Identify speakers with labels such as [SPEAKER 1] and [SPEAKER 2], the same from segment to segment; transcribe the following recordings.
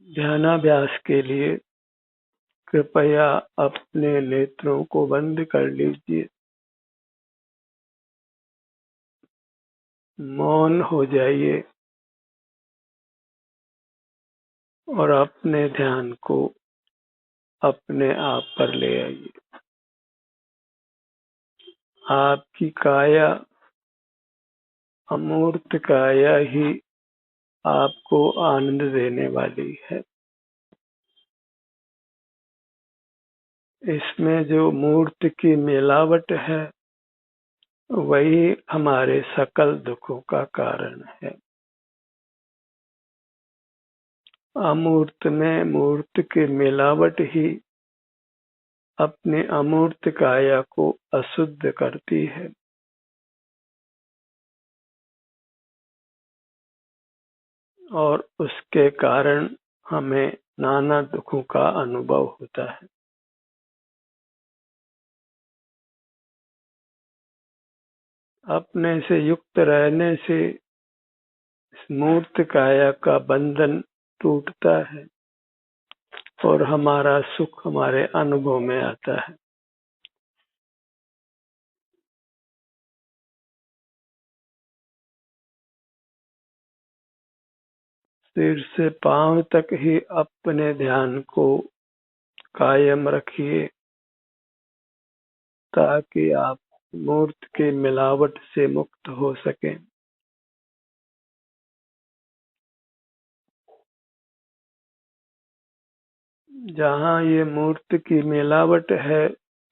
[SPEAKER 1] ध्यानाभ्यास के लिए कृपया अपने नेत्रों को बंद कर लीजिए। मौन हो जाइए और अपने ध्यान को अपने आप पर ले आइए। आपकी काया, अमूर्त काया ही आपको आनंद देने वाली है। इसमें जो मूर्त की मिलावट है वही हमारे सकल दुखों का कारण है। अमूर्त में मूर्त की मिलावट ही अपने अमूर्त काया को अशुद्ध करती है। और उसके कारण हमें नाना दुखों का अनुभव होता है। अपने से युक्त रहने से मूर्त काया का बंधन टूटता है और हमारा सुख हमारे अनुभव में आता है। सिर से पांव तक ही अपने ध्यान को कायम रखिए ताकि आप मूर्त की मिलावट से मुक्त हो सकें। जहाँ ये मूर्त की मिलावट है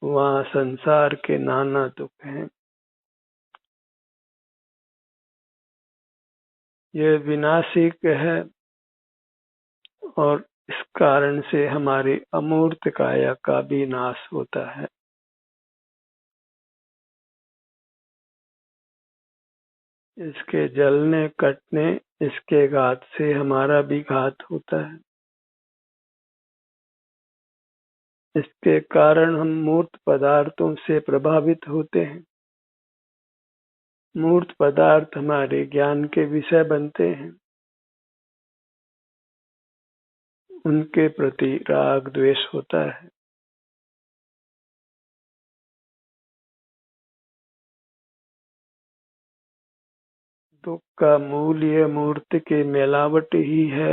[SPEAKER 1] वहाँ संसार के नाना दुख हैं। ये विनाशी है और इस कारण से हमारी अमूर्त काया का भी नाश होता है। इसके जलने कटने, इसके घात से हमारा भी घात होता है। इसके कारण हम मूर्त पदार्थों से प्रभावित होते हैं। मूर्त पदार्थ हमारे ज्ञान के विषय बनते हैं। उनके प्रति राग द्वेष होता है। दुख का मूल ये मूर्त की मिलावट ही है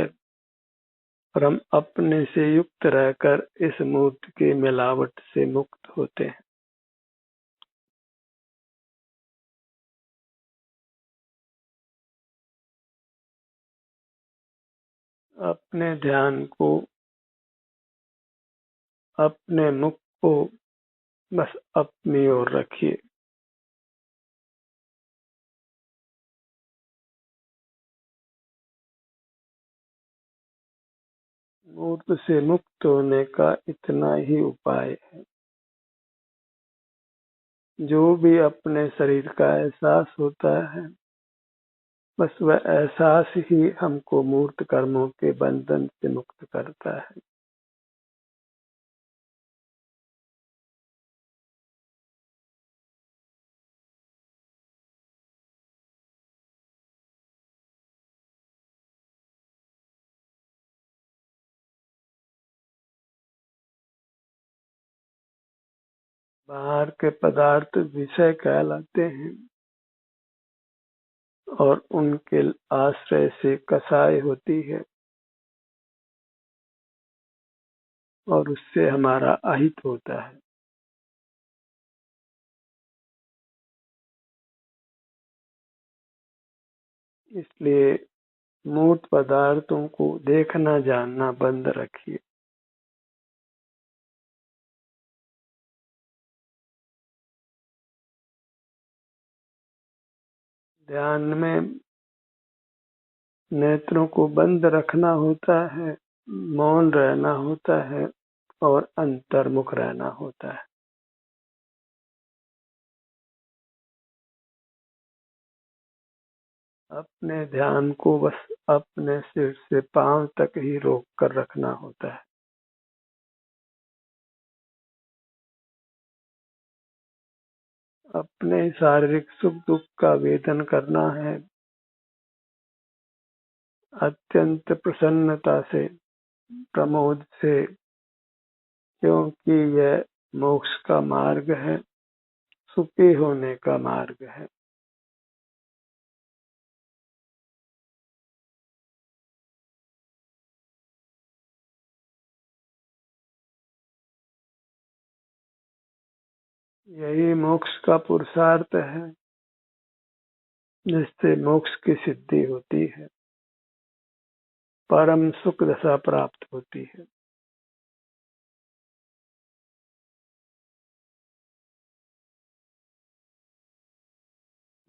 [SPEAKER 1] और हम अपने से युक्त रहकर इस मूर्त की मिलावट से मुक्त होते हैं। अपने ध्यान को, अपने मुख को बस अपनी ओर रखिए। मूर्त से मुक्त होने का इतना ही उपाय है। जो भी अपने शरीर का एहसास होता है बस वह एहसास ही हमको मूर्त कर्मों के बंधन से मुक्त करता है। बाहर के पदार्थ विषय कहलाते हैं और उनके आश्रय से कसाई होती है और उससे हमारा अहित होता है। इसलिए मूर्त पदार्थों को देखना जानना बंद रखिए। ध्यान में नेत्रों को बंद रखना होता है, मौन रहना होता है और अंतर्मुख रहना होता है। अपने ध्यान को बस अपने सिर से पांव तक ही रोक कर रखना होता है। अपने शारीरिक सुख दुख का वेदन करना है अत्यंत प्रसन्नता से। प्रमोद से, क्योंकि यह मोक्ष का मार्ग है, सुखी होने का मार्ग है। यही मोक्ष का पुरुषार्थ है, जिससे मोक्ष की सिद्धि होती है, परम सुख दशा प्राप्त होती है।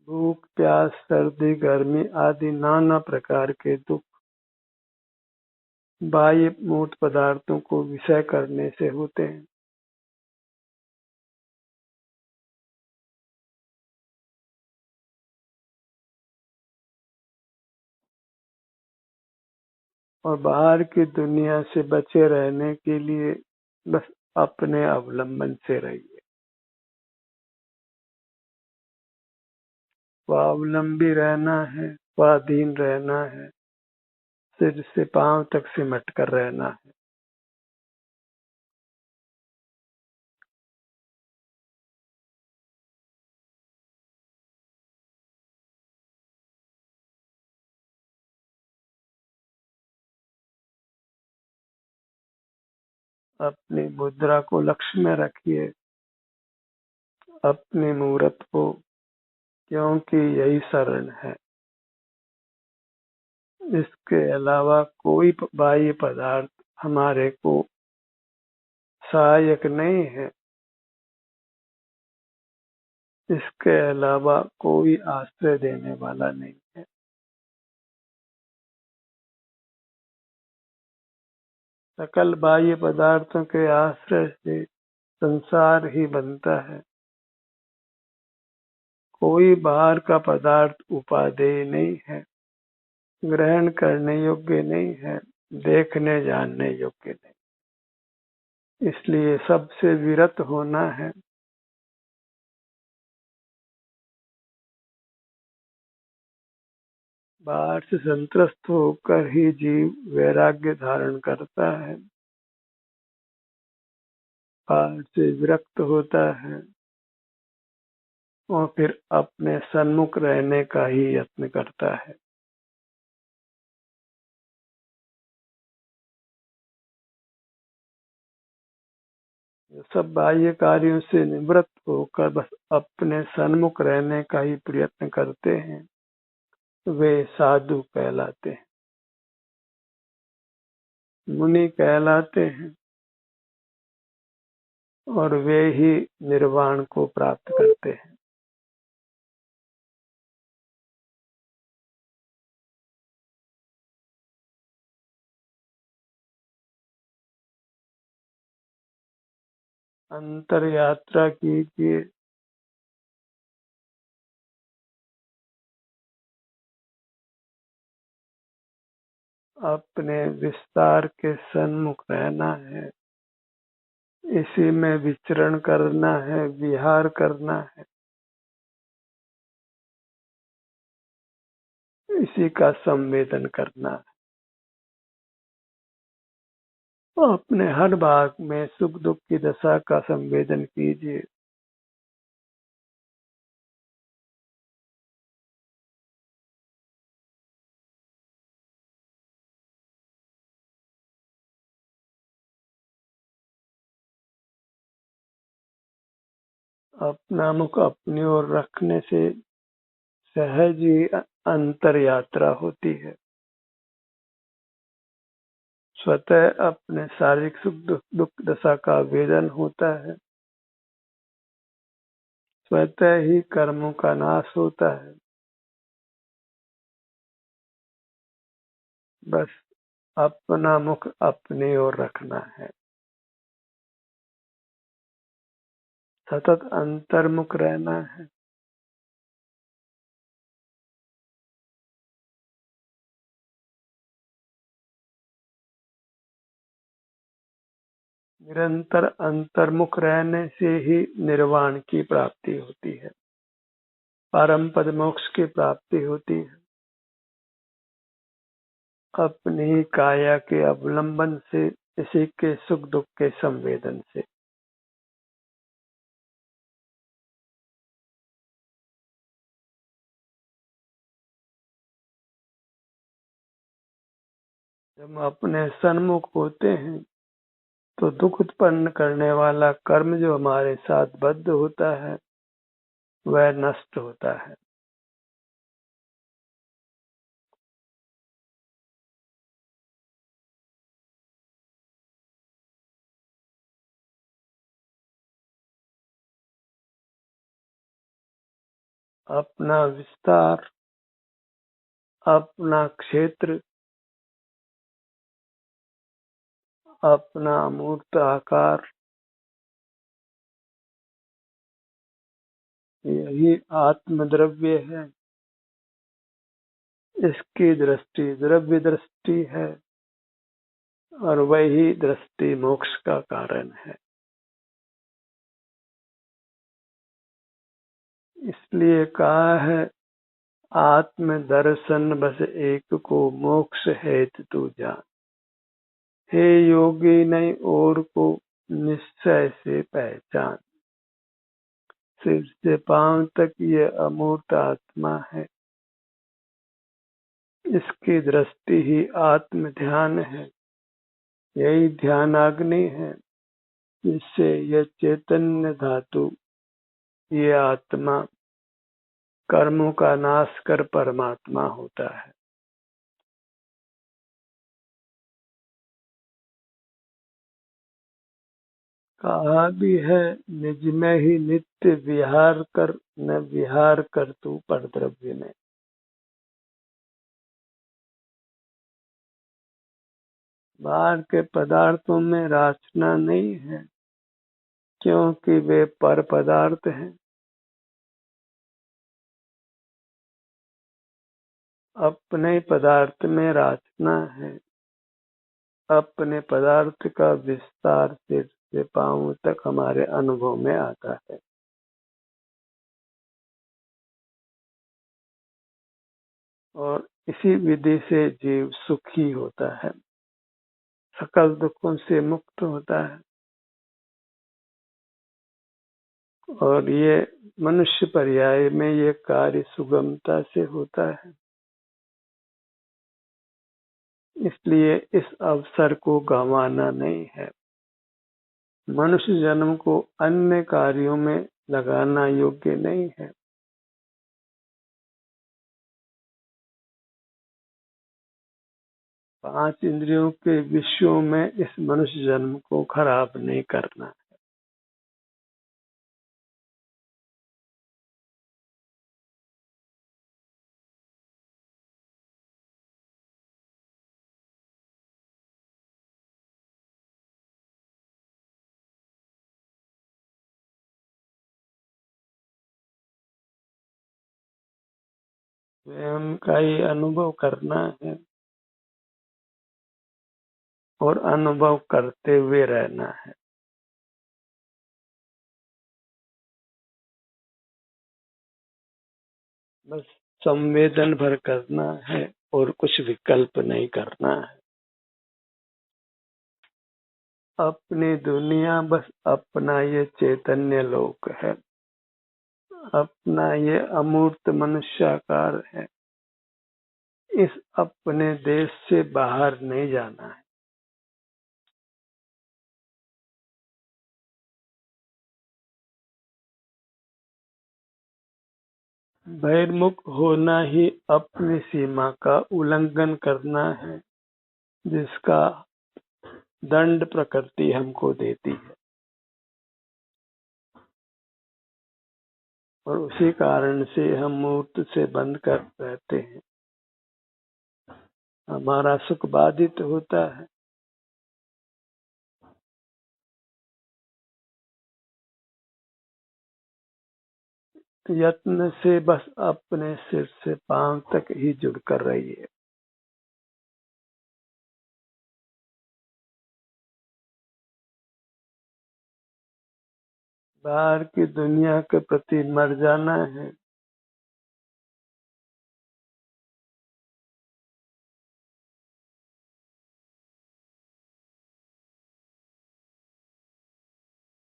[SPEAKER 1] भूख, प्यास, सर्दी, गर्मी आदि नाना प्रकार के दुख बाह्य मूर्त पदार्थों को विषय करने से होते हैं। और बाहर की दुनिया से बचे रहने के लिए बस अपने अवलंबन से रहिए। स्वावलंबी रहना है, स्वाधीन रहना है, सिर से पांव तक सिमट कर रहना है। अपनी मुद्रा को लक्ष्य में रखिए, अपने मुहूर्त को, क्योंकि यही शरण है। इसके अलावा कोई बाह्य पदार्थ हमारे को सहायक नहीं है। इसके अलावा कोई आश्रय देने वाला नहीं है। सकल बाह्य पदार्थों के आश्रय से संसार ही बनता है। कोई बाहर का पदार्थ उपादेय नहीं है, ग्रहण करने योग्य नहीं है, देखने जानने योग्य नहीं। इसलिए सबसे विरत होना है। बाहर से संत्रस्त होकर ही जीव वैराग्य धारण करता है, बाहर से विरक्त होता है और फिर अपने सन्मुख रहने का ही यत्न करता है। सब बाह्य कार्यों से निवृत्त होकर बस अपने सन्मुख रहने का ही प्रयत्न करते हैं, वे साधु कहलाते हैं, मुनि कहलाते हैं, और वे ही निर्वाण को प्राप्त करते हैं। अंतर यात्रा कीजिए, अपने विस्तार के सन्मुख रहना है, इसी में विचरण करना है, विहार करना है, इसी का संवेदन करना है। अपने हर भाग में सुख दुख की दशा का संवेदन कीजिए। अपना मुख अपनी ओर रखने से सहज ही अंतर यात्रा होती है। स्वतः अपने शारीरिक सुख दुख दशा का वेदन होता है, स्वतः ही कर्मों का नाश होता है। बस अपना मुख अपनी ओर रखना है, सतत अंतर्मुख रहना है। निरंतर अंतर्मुख रहने से ही निर्वाण की प्राप्ति होती है, परम पद मोक्ष की प्राप्ति होती है। अपनी ही काया के अवलंबन से, इसी के सुख दुख के संवेदन से। जब हम अपने सन्मुख होते हैं तो दुख उत्पन्न करने वाला कर्म जो हमारे साथ बद्ध होता है वह नष्ट होता है। अपना विस्तार, अपना क्षेत्र, अपना मूर्त आकार, यही आत्मद्रव्य है। इसकी दृष्टि द्रव्य दृष्टि है और वही दृष्टि मोक्ष का कारण है। इसलिए कहा है, आत्म दर्शन बस एक को मोक्ष हेतु तू जान। हे योगी नहीं और को निश्चय से पहचान। सिर से पांव तक ये अमूर्त आत्मा है। इसकी दृष्टि ही आत्म ध्यान है। यही ध्यानाग्नि है जिससे यह चैतन्य धातु, ये आत्मा कर्मों का नाश कर परमात्मा होता है। कहा भी है, निज में ही नित्य विहार कर, न विहार कर तू परद्रव्य में। बाहर के पदार्थों में रचना नहीं है, क्योंकि वे पर पदार्थ हैं। अपने पदार्थ में रचना है। अपने पदार्थ का विस्तार सिर से पांव तक हमारे अनुभव में आता है। और इसी विधि से जीव सुखी होता है, सकल दुखों से मुक्त होता है। और ये मनुष्य पर्याय में ये कार्य सुगमता से होता है। इसलिए इस अवसर को गंवाना नहीं है। मनुष्य जन्म को अन्य कार्यों में लगाना योग्य नहीं है। पांच इंद्रियों के विषयों में इस मनुष्य जन्म को खराब नहीं करना। स्वयं का ही अनुभव करना है और अनुभव करते हुए रहना है। बस संवेदन भर करना है और कुछ विकल्प नहीं करना है। अपनी दुनिया बस अपना ये चैतन्य लोक है, अपना ये अमूर्त मनुष्याकार है। इस अपने देश से बाहर नहीं जाना है। बहिर्मुख होना ही अपनी सीमा का उल्लंघन करना है, जिसका दंड प्रकृति हमको देती है। और उसी कारण से हम मूर्त से बंद कर रहते हैं। हमारा सुख बाधित होता है। यत्न से बस अपने सिर से पांव तक ही जुड़कर रहिए। बाहर की दुनिया के प्रति मर जाना है।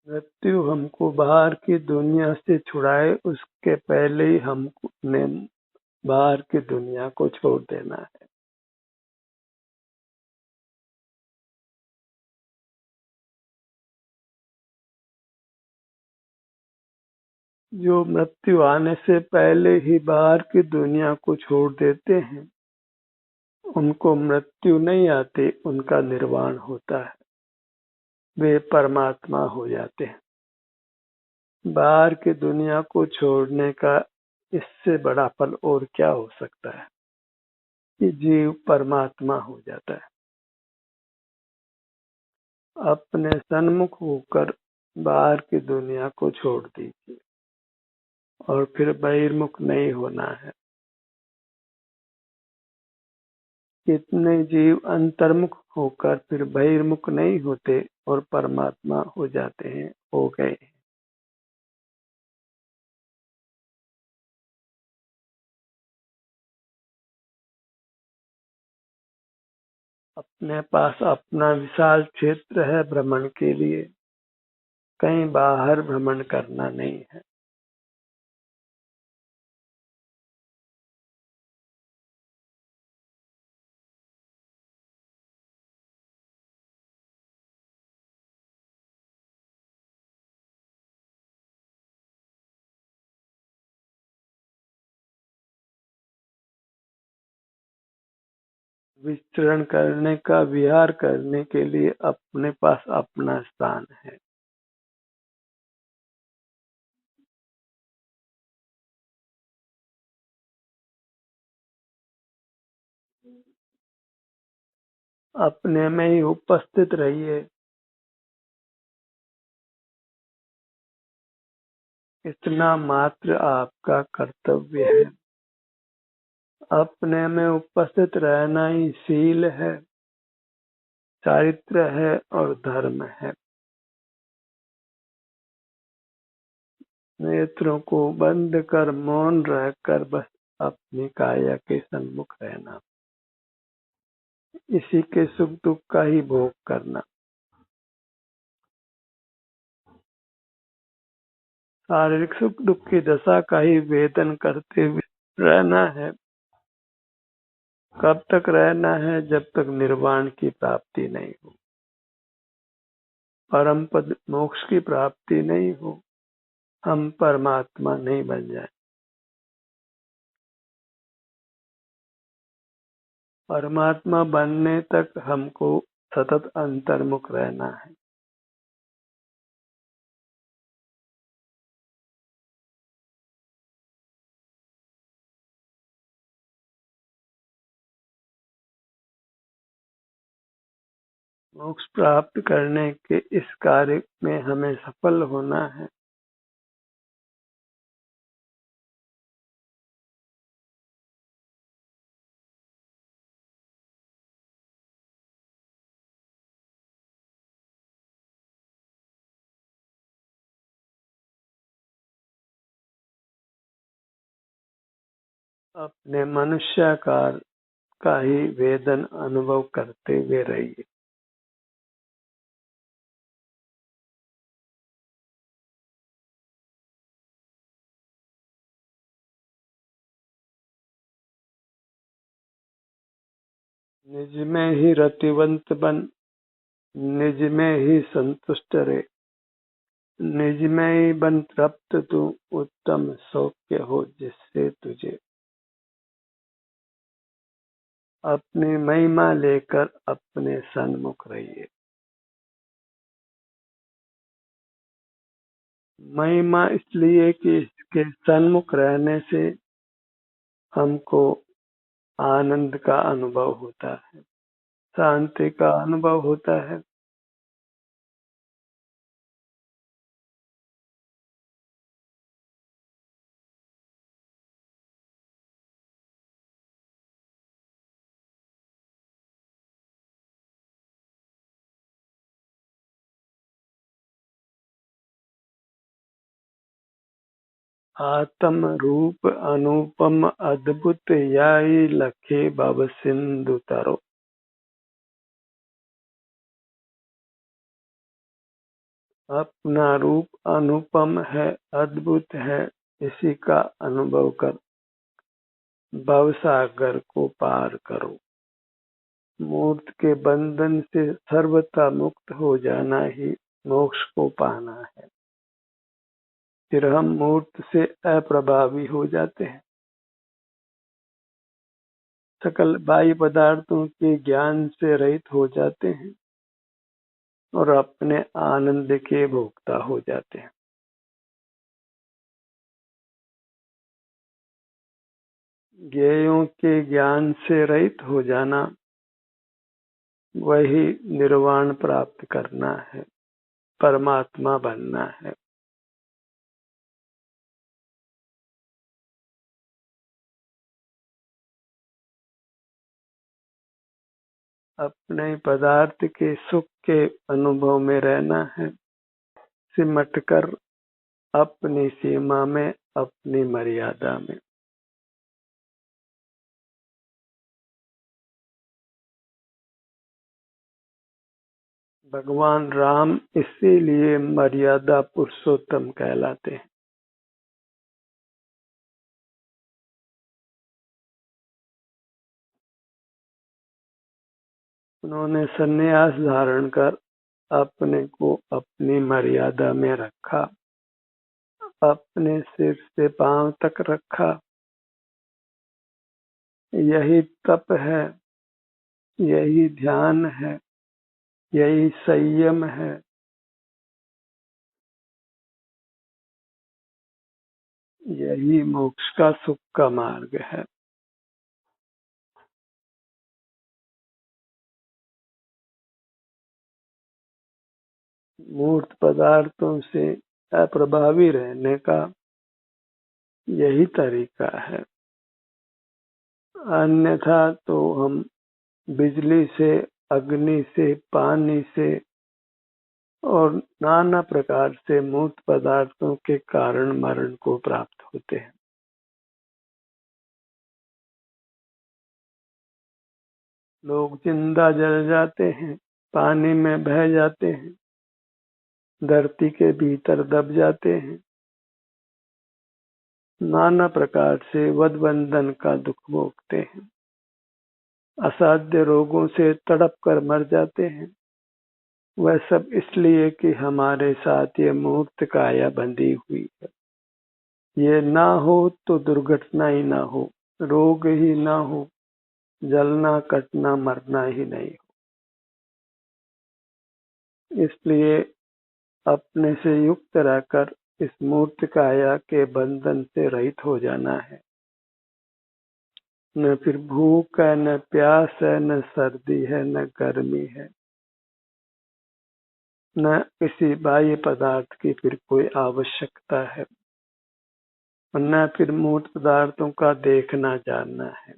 [SPEAKER 1] मृत्यु हमको बाहर की दुनिया से छुड़ाए, उसके पहले ही हमने बाहर की दुनिया को छोड़ देना है। जो मृत्यु आने से पहले ही बाहर की दुनिया को छोड़ देते हैं, उनको मृत्यु नहीं आती, उनका निर्वाण होता है, वे परमात्मा हो जाते हैं। बाहर की दुनिया को छोड़ने का इससे बड़ा फल और क्या हो सकता है कि जीव परमात्मा हो जाता है। अपने सन्मुख होकर बाहर की दुनिया को छोड़ दीजिए और फिर बहिर्मुख नहीं होना है। कितने जीव अंतर्मुख होकर फिर बहिर्मुख नहीं होते और परमात्मा हो जाते हैं, हो गए। अपने पास अपना विशाल क्षेत्र है भ्रमण के लिए, कहीं बाहर भ्रमण करना नहीं है। विचरण करने का, विहार करने के लिए अपने पास अपना स्थान है। अपने में ही उपस्थित रहिए। इतना मात्र आपका कर्तव्य है। अपने में उपस्थित रहना ही शील है, चारित्र है और धर्म है। नेत्रों को बंद कर मौन रहकर बस अपनी काया के सन्मुख रहना, इसी के सुख दुख का ही भोग करना। शारीरिक सुख दुख की दशा का ही वेदन करते हुए रहना है। कब तक रहना है? जब तक निर्वाण की प्राप्ति नहीं हो, परम पद मोक्ष की प्राप्ति नहीं हो, हम परमात्मा नहीं बन जाए। परमात्मा बनने तक हमको सतत अंतर्मुख रहना है। मोक्ष प्राप्त करने के इस कार्य में हमें सफल होना है। अपने मनुष्याकार का ही वेदन अनुभव करते हुए रहिए। निज में ही रतिवंत बन, निज में ही संतुष्ट रहे, निज में ही बन तृप्त, तू उत्तम सौख्य हो जिससे तुझे। अपनी महिमा लेकर अपने सन्मुख रहिए। महिमा इसलिए कि इसके सन्मुख रहने से हमको आनंद का अनुभव होता है, शांति का अनुभव होता है। आत्म रूप अनुपम अद्भुत, याई लखे भव सिंधु तरो। अपना रूप अनुपम है, अद्भुत है, इसी का अनुभव कर भवसागर को पार करो। मूर्त के बंधन से सर्वथा मुक्त हो जाना ही मोक्ष को पाना है। फिर हम मूर्त से अप्रभावी हो जाते हैं, सकल बाह्य पदार्थों के ज्ञान से रहित हो जाते हैं और अपने आनंद के भोक्ता हो जाते हैं। ज्ञेयों के ज्ञान से रहित हो जाना वही निर्वाण प्राप्त करना है, परमात्मा बनना है। अपने पदार्थ के सुख के अनुभव में रहना है, सिमट कर अपनी सीमा में, अपनी मर्यादा में। भगवान राम इसीलिए मर्यादा पुरुषोत्तम कहलाते हैं। उन्होंने संन्यास धारण कर अपने को अपनी मर्यादा में रखा, अपने सिर से पांव तक रखा। यही तप है, यही ध्यान है, यही संयम है। यही मोक्ष का सुख का मार्ग है। मूर्त पदार्थों से अप्रभावी रहने का यही तरीका है। अन्यथा तो हम बिजली से, अग्नि से, पानी से और नाना प्रकार से मूर्त पदार्थों के कारण मरण को प्राप्त होते हैं। लोग जिंदा जल जाते हैं, पानी में बह जाते हैं, धरती के भीतर दब जाते हैं, नाना प्रकार से वध बंधन का दुख भोगते हैं, असाध्य रोगों से तड़प कर मर जाते हैं। वह सब इसलिए कि हमारे साथ ये मूर्त काया बंधी हुई है। ये ना हो तो दुर्घटना ही ना हो, रोग ही ना हो, जलना कटना मरना ही नहीं हो। इसलिए अपने से युक्त रहकर इस मूर्त काया के बंधन से रहित हो जाना है। न फिर भूख है, न प्यास है, न सर्दी है, न गर्मी है, न किसी बाह्य पदार्थ की फिर कोई आवश्यकता है, और न फिर मूर्त पदार्थों का देखना जानना है।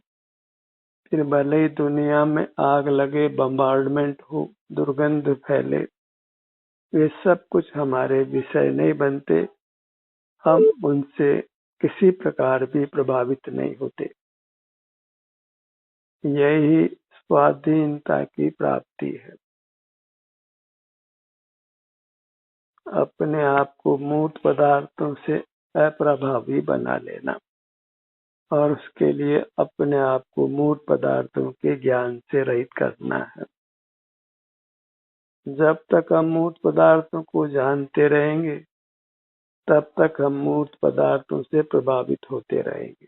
[SPEAKER 1] फिर भले ही दुनिया में आग लगे, बम्बार्डमेंट हो, दुर्गंध फैले, वे सब कुछ हमारे विषय नहीं बनते। हम उनसे किसी प्रकार भी प्रभावित नहीं होते। यही स्वाधीनता की प्राप्ति है। अपने आप को मूर्त पदार्थों से अप्रभावी बना लेना, और उसके लिए अपने आप को मूर्त पदार्थों के ज्ञान से रहित करना है। जब तक हम मूर्त पदार्थों को जानते रहेंगे, तब तक हम मूर्त पदार्थों से प्रभावित होते रहेंगे।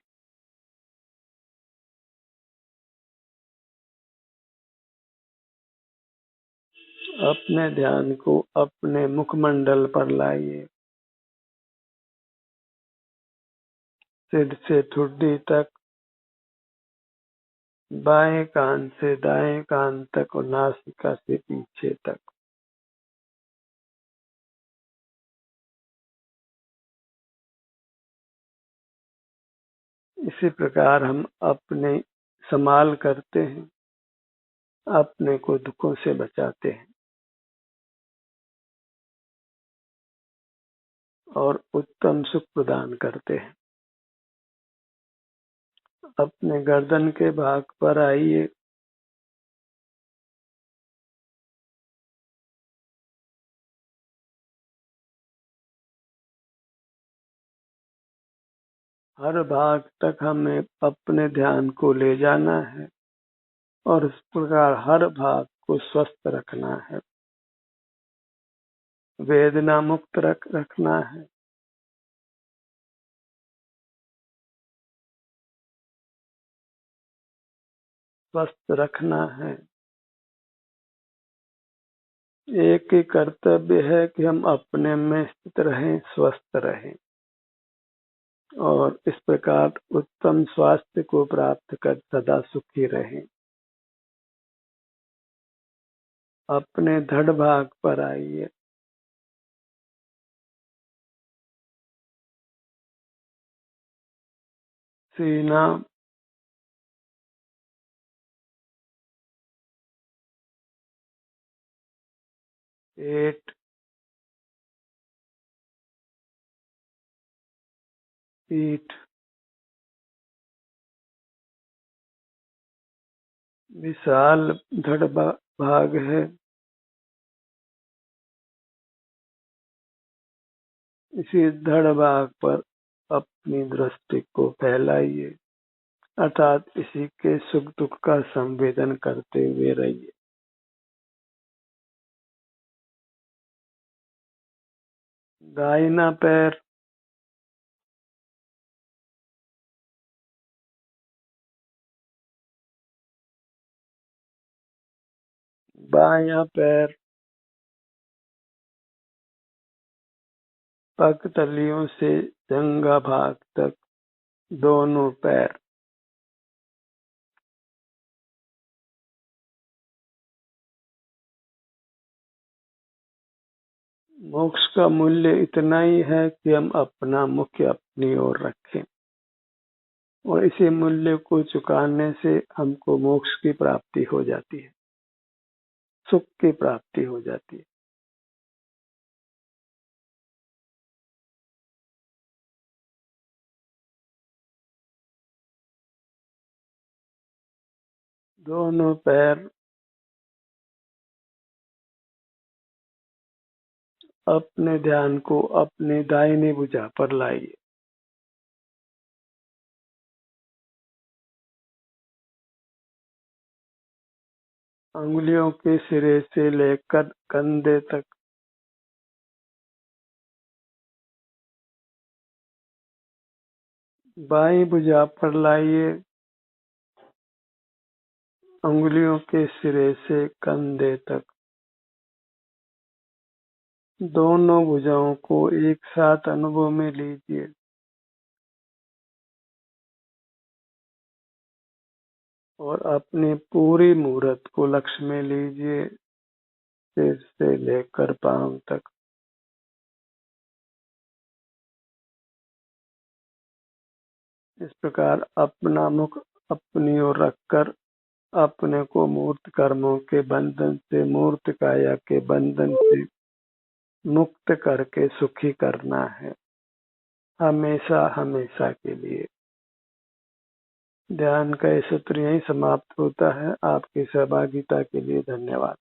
[SPEAKER 1] अपने ध्यान को अपने मुखमंडल पर लाइए, सिर से ठुड्डी तक, बाएं कान से दाएं कान तक और नासिका से पीछे तक। इसी प्रकार हम अपने संभाल करते हैं, अपने को दुखों से बचाते हैं और उत्तम सुख प्रदान करते हैं। अपने गर्दन के भाग पर आइए, हर भाग तक हमें अपने ध्यान को ले जाना है और इस प्रकार हर भाग को स्वस्थ रखना है, वेदना मुक्त रखना है। स्वस्थ रखना है। एक ही कर्तव्य है कि हम अपने में स्थित रहें, स्वस्थ रहें और इस प्रकार उत्तम स्वास्थ्य को प्राप्त कर सदा सुखी रहें। अपने धड़ भाग पर आइए। सीना, पेट, पीठ, विशाल धड़ भाग है। इसी धड़ भाग पर अपनी दृष्टि को फैलाइए, अर्थात इसी के सुख दुख का संवेदन करते हुए रहिए। दाहिना पैर, बायां पैर, पग तलियों से जंघा भाग तक दोनों पैर। मोक्ष का मूल्य इतना ही है कि हम अपना मुख अपनी ओर रखें और इसी मूल्य को चुकाने से हमको मोक्ष की प्राप्ति हो जाती है, सुख की प्राप्ति हो जाती है। दोनों पैर अपने ध्यान को अपनी दाहिनी भुजा पर लाइए। अंगुलियों के सिरे से लेकर कंधे तक बाईं भुजा पर लाइए। अंगुलियों के सिरे से कंधे तक दोनों भुजाओं को एक साथ अनुभव में लीजिए और अपनी पूरी मूर्त को लक्ष्य में लीजिए, सिर से लेकर पांव तक। इस प्रकार अपना मुख अपनी ओर रखकर अपने को मूर्त कर्मों के बंधन से, मूर्त काया के बंधन से मुक्त करके सुखी करना है, हमेशा हमेशा के लिए। ध्यान का ये सत्र यहीं समाप्त होता है। आपकी सहभागिता के लिए धन्यवाद।